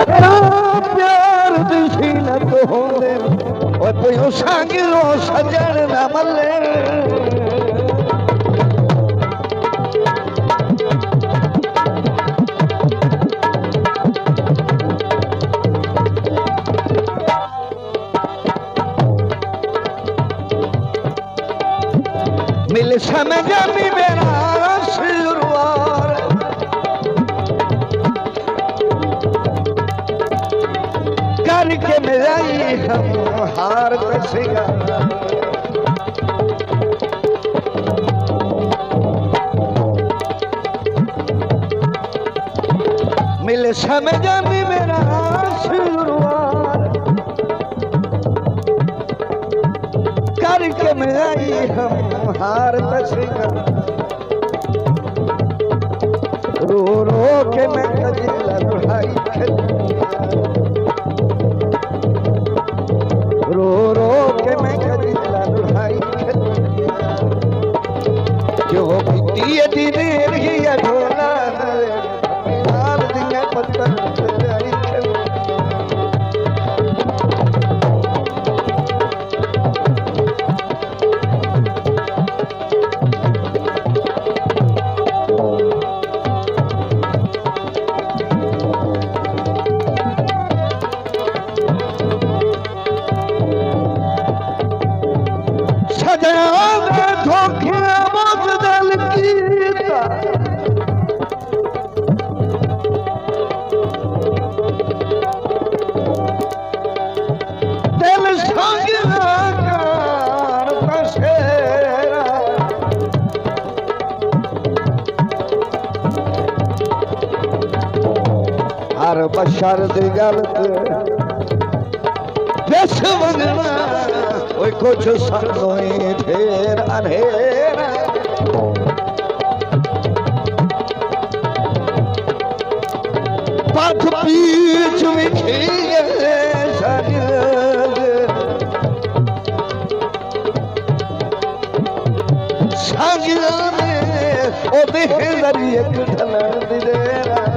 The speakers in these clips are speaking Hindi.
प्यार दिसी न तो होंदे ओ तू सांगियो सजण न मले मिल समझ में मेरा शुरुआर करके मिलाई हम हार बसेगा मिल समझ में मेरा शुरुआर करके मिलाई हम हार बसेगा रो रो के मैं कजीला दुहाई रो रो के मैं कजीला दुहाई जो बीती दिन ही ढोला हार दिया पत्थर हर बशर दी गलत दस वंगना ओए कुछ संगोई ढेर अनहेरा पथ पीछ विखी सांगिया ने ओ देहरी एक ढलन दी देरा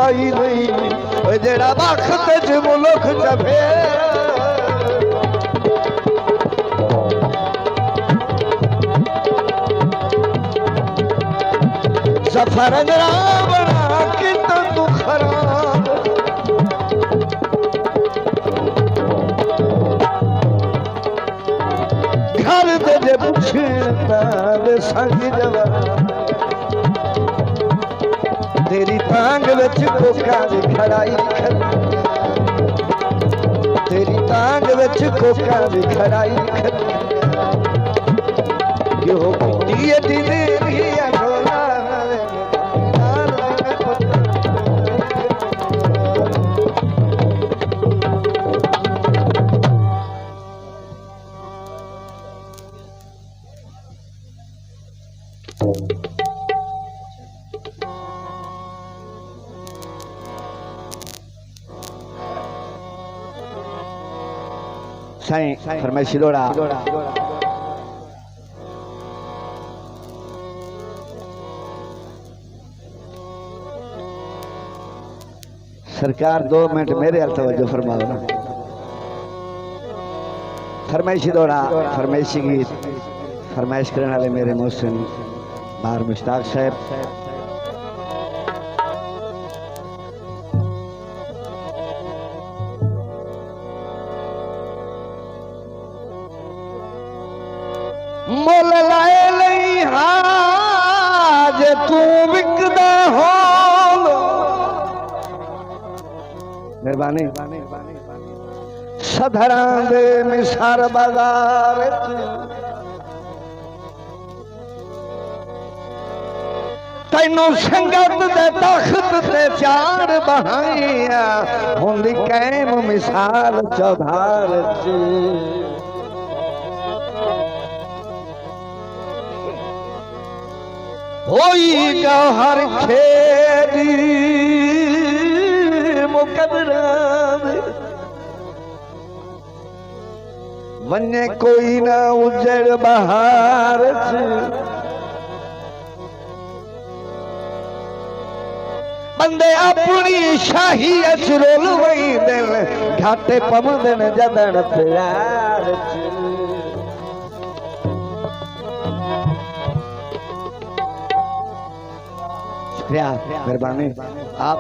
ही नहीं जेड़ा वक्त च मुल्क जफे सफर बना कि तू खराब घर दे पूछता संग जवा तेरी तांग विच कोका दी खड़ाई तेरी तांग विच कोका दी खड़ाई यो बीती दिन ही ढोला साईं फरमाइशी दौड़ा सरकार 2 मिनट मेरे हाल तवज्जो फरमाओ ना फरमाइशी दौड़ा फरमाइशी गीत फरमाइश करने वाले मेरे मोहसिन बाहर मुश्ताक साहब मोल लाए नहीं हाज तू विकदा हो मेहरबानी सधरां दे मिसार बाजार तैनू संगत दे तख्त ते चार बहाइया हुंदी कैम मिसाल चौधार होई गौहर खेदी मुकदरा वने कोई ना उजड़ बहार बंदे अपनी शाही अचरोल वही दिल घाटे पमदन जदन प्यार शुक्रिया मेहरबानी आप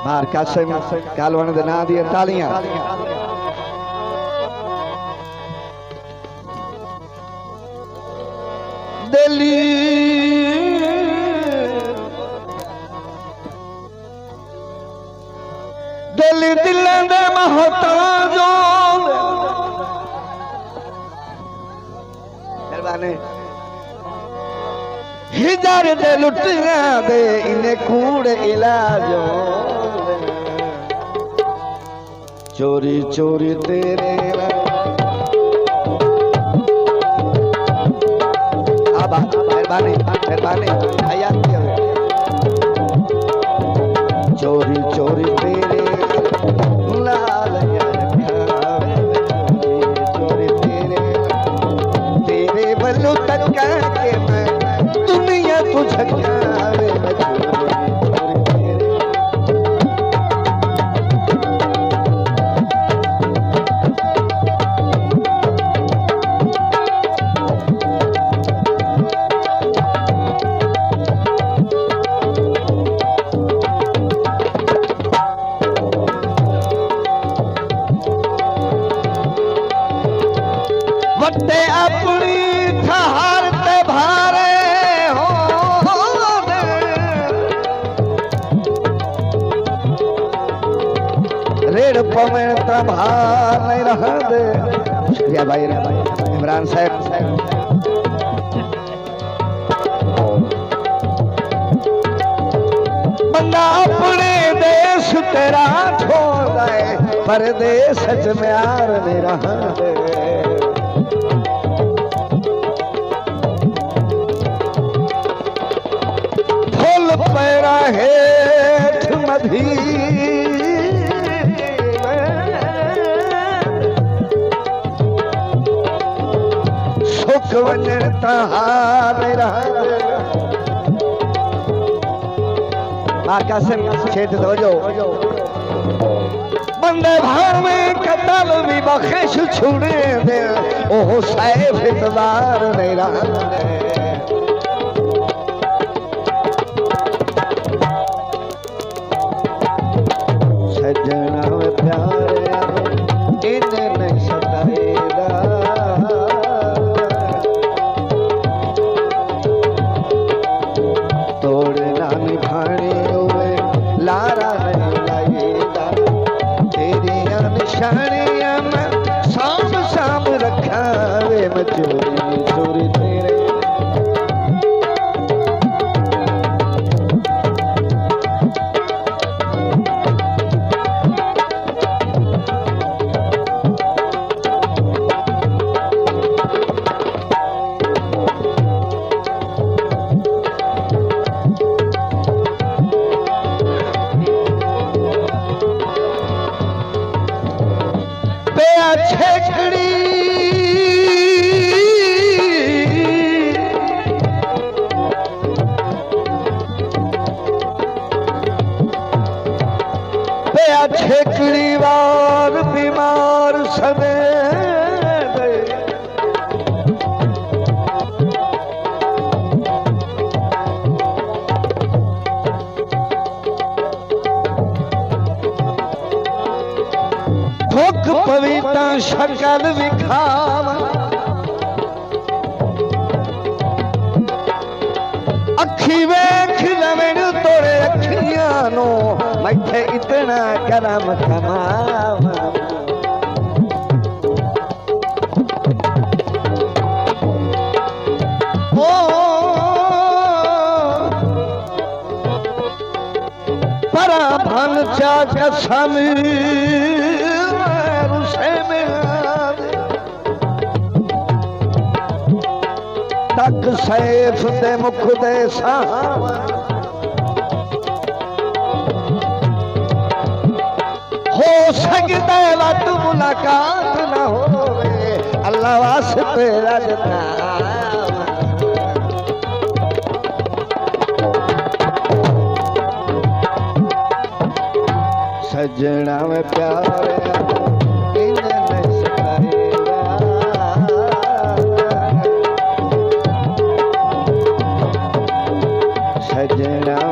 मार कासिम कालवन दे ना दिए तालियां दिल्ली दिल्ली दिलों दे महताजों मेहरबानी हिजार दे लुटिया दे इन्हें कूड़ इलाजों चोरी चोरी तेरे मेहरबानी मेहरबानी भैया चोरी चोरी तेरे लाल चोरी तेरे तेरे बल्लू तक के मैं दुनिया तुझे वट्टे अपनी ठहरते भारे हो रेड़ पवन तभार नहीं रहा दे शुक्रिया भाई इमरान साहब बंदा अपने देश तेरा छोड़ गए परदेश में यार नहीं रहा दे पैरा हेठ मधी सुख वजन तहार कासिम छेद दो बंदे भार में कतल भी बख्श छुड़े दे ओह सैफ इतबार नहीं रहा छेकड़ी बार बीमार सदे भुख पविता शकल विखावा अखी वेख लवेन तोड़े अखियां नो मैं इतना करम कमावा ओ परा भन चा कसम रुसे तक सैफ दे मुख दे सावा हो सकता है वत मुलाकात ना होवे अल्लाह वास्ते रजना सजना में प्यार सजना